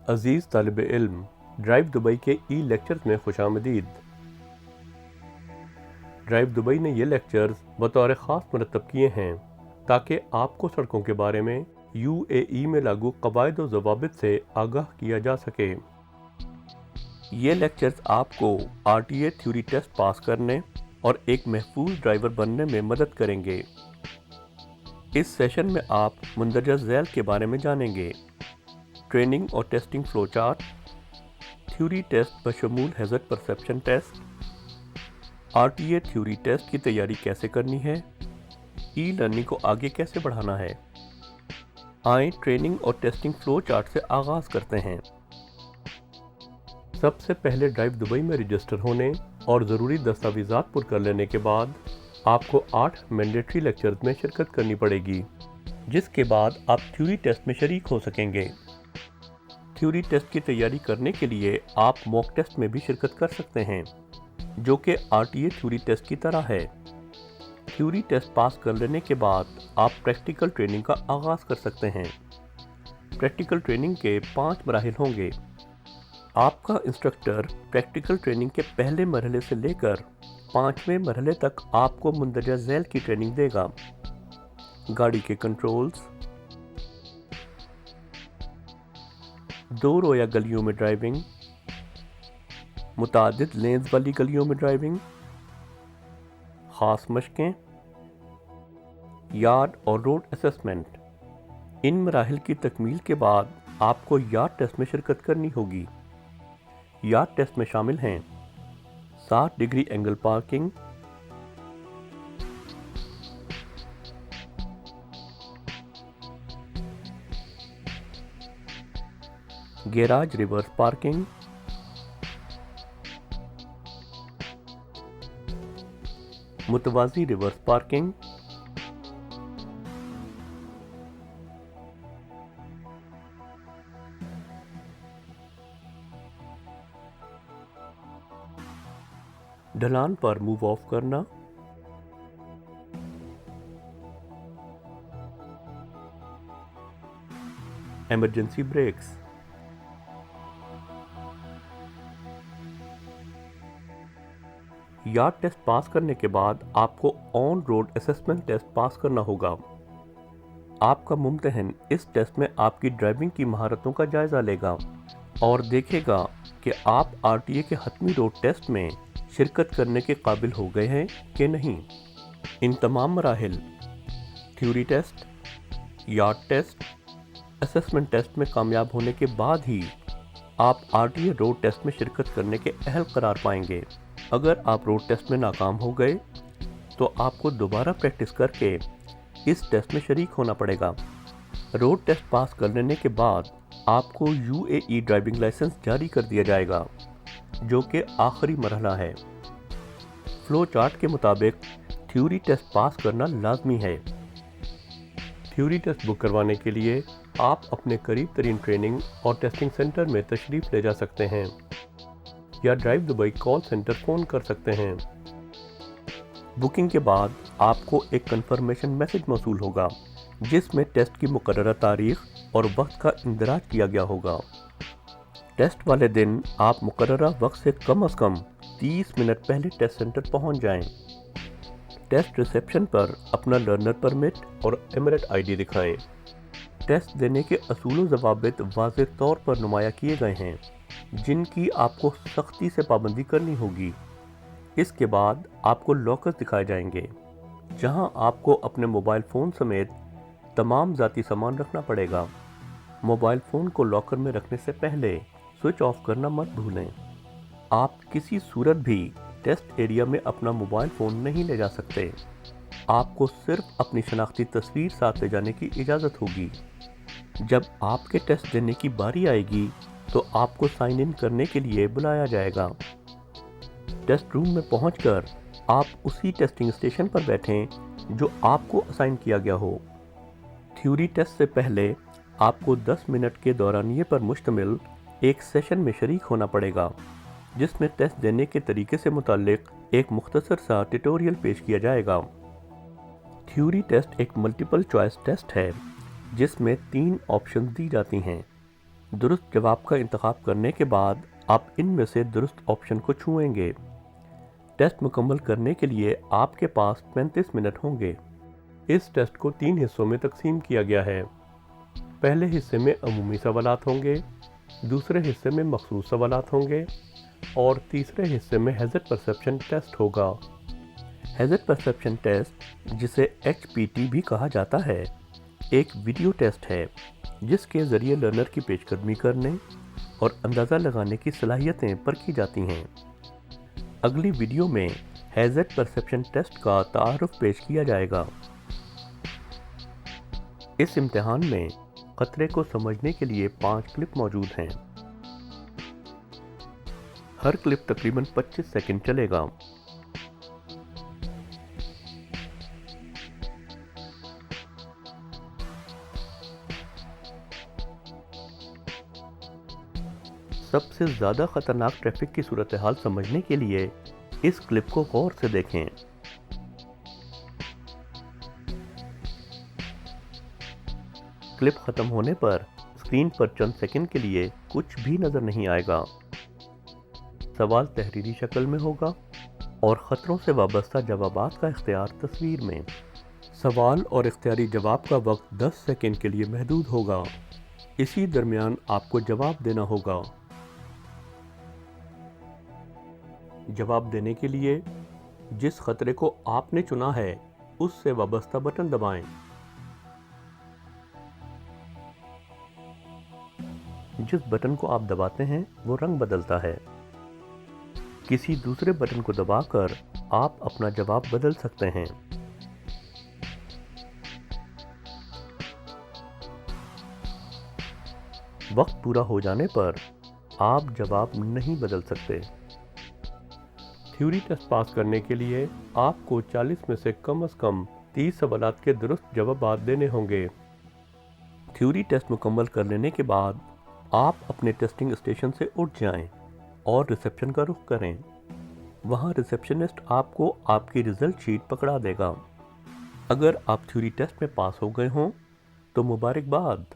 عزیز طالب علم، drive Dubai کے ای لیکچرز میں خوش آمدید۔ ڈرائیو دبئی نے یہ لیکچرز بطور خاص مرتب کیے ہیں تاکہ آپ کو سڑکوں کے بارے میں یو اے ای میں لاگو قواعد و ضوابط سے آگاہ کیا جا سکے۔ یہ لیکچرز آپ کو R T A theory test pass کرنے اور ایک محفوظ ڈرائیور بننے میں مدد کریں گے۔ اس سیشن میں آپ مندرجہ ذیل کے بارے میں جانیں گے: ٹریننگ اور testing flow chart, theory test بشمول hazard perception test, R T A theory test کی تیاری کیسے کرنی ہے، ای لرننگ کو آگے کیسے بڑھانا ہے۔ آئیں ٹریننگ اور ٹیسٹنگ فلو چارٹ سے آغاز کرتے ہیں۔ سب سے پہلے ڈرائیو دبئی میں رجسٹر ہونے اور ضروری دستاویزات پر کر لینے کے بعد آپ کو 8 مینڈیٹری لیکچرز میں شرکت کرنی پڑے گی، جس کے بعد آپ تھیوری ٹیسٹ میں شریک ہو سکیں گے۔ تھیوری ٹیسٹ کی تیاری کرنے کے لیے آپ موک ٹیسٹ میں بھی شرکت کر سکتے ہیں، جو کہ R T A theory test کی طرح ہے۔ تھیوری ٹیسٹ پاس کر لینے کے بعد آپ پریکٹیکل ٹریننگ کا آغاز کر سکتے ہیں۔ پریکٹیکل ٹریننگ کے 5 مراحل ہوں گے۔ آپ کا انسٹرکٹر پریکٹیکل ٹریننگ کے پہلے مرحلے سے لے کر 5ویں مرحلے تک آپ کو مندرجہ ذیل کی ٹریننگ دے گا: گاڑی کے کنٹرولز، دو رویہ گلیوں میں ڈرائیونگ، متعدد لینز والی گلیوں میں ڈرائیونگ، خاص مشقیں، یارڈ اور روڈ اسسمنٹ۔ ان مراحل کی تکمیل کے بعد آپ کو یارڈ ٹیسٹ میں شرکت کرنی ہوگی۔ یارڈ ٹیسٹ میں شامل ہیں 60 degree angle parking, garage reverse parking, متوازی ریورس پارکنگ، ڈھلان پر موو آف کرنا، emergency brakes. Yard test pass کرنے کے بعد آپ کو on road assessment test pass کرنا ہوگا۔ آپ کا ممتحن اس ٹیسٹ میں آپ کی ڈرائیونگ کی مہارتوں کا جائزہ لے گا اور دیکھے گا کہ آپ آر ٹی اے کے حتمی روڈ ٹیسٹ میں شرکت کرنے کے قابل ہو گئے ہیں کہ نہیں۔ ان تمام مراحل theory test, yard test, assessment test میں کامیاب ہونے کے بعد ہی آپ R T A road test میں شرکت کرنے کے اہل قرار پائیں گے۔ اگر آپ روڈ ٹیسٹ میں ناکام ہو گئے تو آپ کو دوبارہ پریکٹس کر کے اس ٹیسٹ میں شریک ہونا پڑے گا۔ روڈ ٹیسٹ پاس کر لینے کے بعد آپ کو U A E driving licence جاری کر دیا جائے گا، جو کہ آخری مرحلہ ہے۔ فلو چارٹ کے مطابق تھیوری ٹیسٹ پاس کرنا لازمی ہے۔ تھیوری ٹیسٹ بک کروانے کے لیے آپ اپنے قریب ترین ٹریننگ اور ٹیسٹنگ سینٹر میں تشریف لے جا سکتے ہیں یا drive Dubai call centre phone کر سکتے ہیں۔ بکنگ کے بعد آپ کو ایک کنفرمیشن میسج موصول ہوگا، جس میں ٹیسٹ کی مقررہ تاریخ اور وقت کا اندراج کیا گیا ہوگا۔ ٹیسٹ والے دن آپ مقررہ وقت سے کم از کم 30 منٹ پہلے ٹیسٹ سینٹر پہنچ جائیں۔ ٹیسٹ ریسیپشن پر اپنا لرنر پرمٹ اور ایمریٹ آئی ڈی دکھائیں۔ ٹیسٹ دینے کے اصول و ضوابط واضح طور پر نمایاں کیے گئے ہیں، جن کی آپ کو سختی سے پابندی کرنی ہوگی۔ اس کے بعد آپ کو لاکرز دکھائے جائیں گے، جہاں آپ کو اپنے موبائل فون سمیت تمام ذاتی سامان رکھنا پڑے گا۔ موبائل فون کو لاکر میں رکھنے سے پہلے سوئچ آف کرنا مت بھولیں۔ آپ کسی صورت بھی ٹیسٹ ایریا میں اپنا موبائل فون نہیں لے جا سکتے۔ آپ کو صرف اپنی شناختی تصویر ساتھ لے جانے کی اجازت ہوگی۔ جب آپ کے ٹیسٹ دینے کی باری آئے گی تو آپ کو سائن ان کرنے کے لیے بلایا جائے گا۔ ٹیسٹ روم میں پہنچ کر آپ اسی ٹیسٹنگ اسٹیشن پر بیٹھیں جو آپ کو اسائن کیا گیا ہو۔ تھیوری ٹیسٹ سے پہلے آپ کو 10 منٹ کے دورانیے پر مشتمل ایک سیشن میں شریک ہونا پڑے گا، جس میں ٹیسٹ دینے کے طریقے سے متعلق ایک مختصر سا ٹیوٹوریل پیش کیا جائے گا۔ تھیوری ٹیسٹ ایک ملٹیپل چوائس ٹیسٹ ہے، جس میں 3 آپشنز دی جاتی ہیں: दुरुस्त जवाब का इंतखाब करने के बाद आप इनमें से दुरुस्त ऑप्शन को छुएंगे। टेस्ट मुकम्मल करने के लिए आपके पास 35 मिनट होंगे। इस टेस्ट को 3 हिस्सों में तकसीम किया गया है। पहले हिस्से में अमूमी सवालात होंगे, दूसरे हिस्से में मखसूस सवालात होंगे और तीसरे हिस्से में हैज़र्ड परसेप्शन टेस्ट होगा। हैज़र्ड परसेप्शन टेस्ट, जिसे HPT भी कहा जाता है, एक वीडियो टेस्ट है जिसके ज़रिए लर्नर की पेशकदमी करने और अंदाज़ा लगाने की सलाहियतें परखी जाती हैं। अगली वीडियो में हैज़र्ड परसेप्शन टेस्ट का तारुफ पेश किया जाएगा। इस इम्तिहान में खतरे को समझने के लिए 5 क्लिप मौजूद हैं। हर क्लिप तकरीबन 25 सेकंड चलेगा। सबसे ज़्यादा खतरनाक ट्रैफिक की सूरत हाल समझने के लिए इस क्लिप को गौर से देखें। क्लिप खत्म होने पर स्क्रीन पर चंद सेकंड के लिए कुछ भी नजर नहीं आएगा। सवाल तहरीरी शक्ल में होगा और खतरों से वाबस्ता जवाबात का इख्तियार तस्वीर में। सवाल और इख्तियारी जवाब का वक्त 10 सेकंड के लिए महदूद होगा। इसी दरमियान आपको जवाब देना होगा। जवाब देने के लिए जिस खतरे को आपने चुना है उससे वाबस्ता बटन दबाएं। जिस बटन को आप दबाते हैं वो रंग बदलता है। किसी दूसरे बटन को दबाकर आप अपना जवाब बदल सकते हैं। वक्त पूरा हो जाने पर आप जवाब नहीं बदल सकते। थ्योरी टेस्ट पास करने के लिए आपको 40 में से कम 30 सवालात के दुरुस्त जवाब देने होंगे। थ्योरी टेस्ट मुकम्मल कर लेने के बाद आप अपने टेस्टिंग स्टेशन से उठ जाएं और रिसेप्शन का रुख करें। वहां रिसेप्शनिस्ट आपको आपकी रिजल्ट शीट पकड़ा देगा। अगर आप थ्योरी टेस्ट में पास हो गए हों तो मुबारकबाद,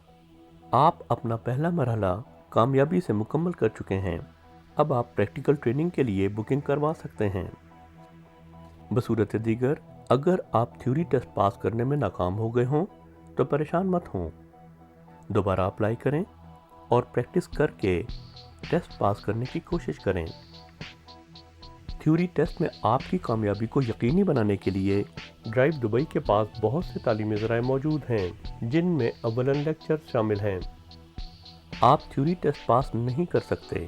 आप अपना पहला मरहला कामयाबी से मुकम्मल कर चुके हैं। अब आप प्रैक्टिकल ट्रेनिंग के लिए बुकिंग करवा सकते हैं। बसूरत दीगर, अगर आप थ्योरी टेस्ट पास करने में नाकाम हो गए हों तो परेशान मत हों। दोबारा अप्लाई करें और प्रैक्टिस करके टेस्ट पास करने की कोशिश करें। थ्योरी टेस्ट में आपकी कामयाबी को यकीनी बनाने के लिए ड्राइव दुबई के पास बहुत से तालीमी ज़राए मौजूद हैं, जिनमें अव्वलन लेक्चर शामिल हैं। आप थ्योरी टेस्ट पास नहीं कर सकते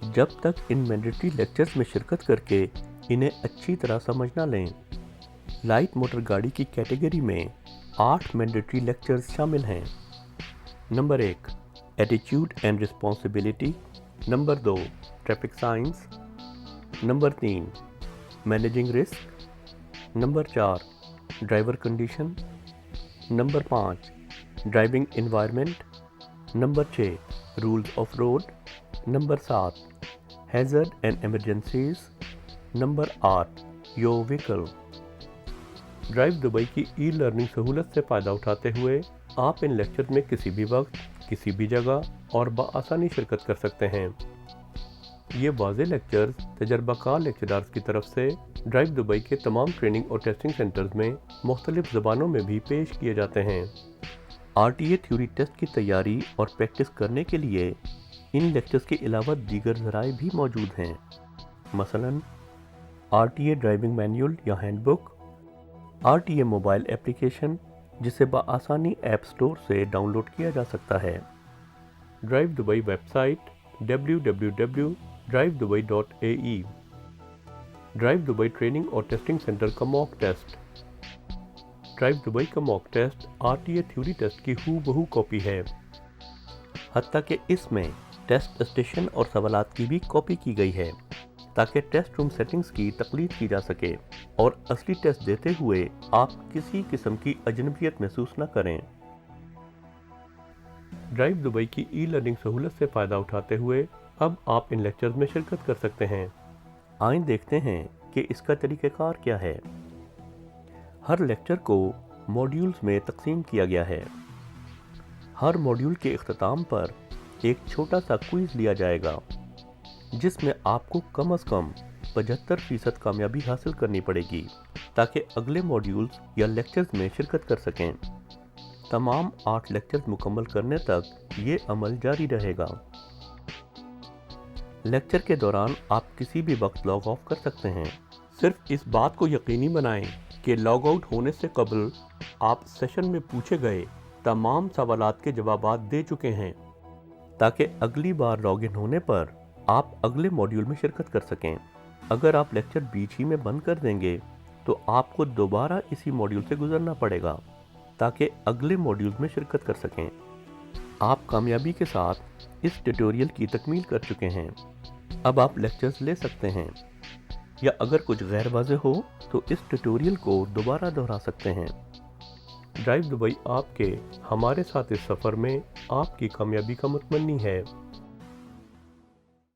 जब तक इन मैंडेटरी लेक्चर्स में शिरकत करके इन्हें अच्छी तरह समझ ना लें। लाइट मोटर गाड़ी की कैटेगरी में 8 मैंडेटरी लेक्चर्स शामिल हैं। Number 1, attitude and responsibility. Number 2, traffic science. Number 3, managing risk. Number 4, driver condition. Number 5, driving environment. Number 6, rules of road. Number 7, hazard and emergencies. Number 8, your vehicle. Drive Dubai की e learning सहूलत से फ़ायदा उठाते हुए आप इन lecture में किसी भी वक्त, किसी भी जगह और बआसानी शिरकत कर सकते हैं। ये वाज़े लेक्चर्स तजर्बाकार लेक्चरार्स की तरफ से ड्राइव दुबई के तमाम ट्रेनिंग और टेस्टिंग सेंटर्स में मुख्तलिफ ज़बानों में भी पेश किए जाते हैं। RTA थ्योरी टेस्ट की तैयारी और प्रैक्टिस करने के लिए इन लेक्चर्स के अलावा दीगर ज़राए भी मौजूद हैं। मसलन RTA ड्राइविंग मैनुअल या हैंडबुक, RTA मोबाइल एप्लीकेशन जिसे बआसानी ऐप स्टोर से डाउनलोड किया जा सकता है। Drive Dubai website www.drivedubai.ae। Drive Dubai training और टेस्टिंग सेंटर का मॉक टेस्ट। ड्राइव दुबई का mock test RTA theory test की हूबहू कॉपी है, हत्ता कि इसमें टेस्ट स्टेशन और सवालात की भी कॉपी की गई है ताकि टेस्ट रूम सेटिंग्स की तकलीद की जा सके और असली टेस्ट देते हुए आप किसी किस्म की अजनबियत महसूस न करें। ड्राइव दुबई की ई लर्निंग सहूलत से फ़ायदा उठाते हुए अब आप इन लेक्चर्स में शिरकत कर सकते हैं। आइए देखते हैं कि इसका तरीक़ाकार क्या है। हर लेक्चर को मॉड्यूल्स में तकसीम किया गया है। हर मॉड्यूल के इख्तिताम पर एक छोटा सा क्विज लिया जाएगा जिसमें आपको कम से कम 75% कामयाबी हासिल करनी पड़ेगी ताकि अगले मॉड्यूल्स या लेक्चर्स में शिरकत कर सकें। तमाम 8 लेक्चर्स मुकम्मल करने तक ये अमल जारी रहेगा। लेक्चर के दौरान आप किसी भी वक्त लॉग ऑफ कर सकते हैं। सिर्फ इस बात को यकीनी बनाएं कि लॉग आउट होने से कबल आप सेशन में पूछे गए तमाम सवालात के जवाबात दे चुके हैं ताकि अगली बार लॉग इन होने पर आप अगले मॉड्यूल में शिरकत कर सकें। अगर आप लेक्चर बीच ही में बंद कर देंगे तो आपको दोबारा इसी मॉड्यूल से गुजरना पड़ेगा ताकि अगले मॉड्यूल में शिरकत कर सकें। आप कामयाबी के साथ इस ट्यूटोरियल की तकमील कर चुके हैं। अब आप लेक्चर्स ले सकते हैं या अगर कुछ गैर वाज़ेह हो तो इस ट्यूटोरियल को दोबारा दोहरा सकते हैं। ड्राइव दुबई आपके हमारे साथ इस सफ़र में आपकी कामयाबी का मुतमन्नी है।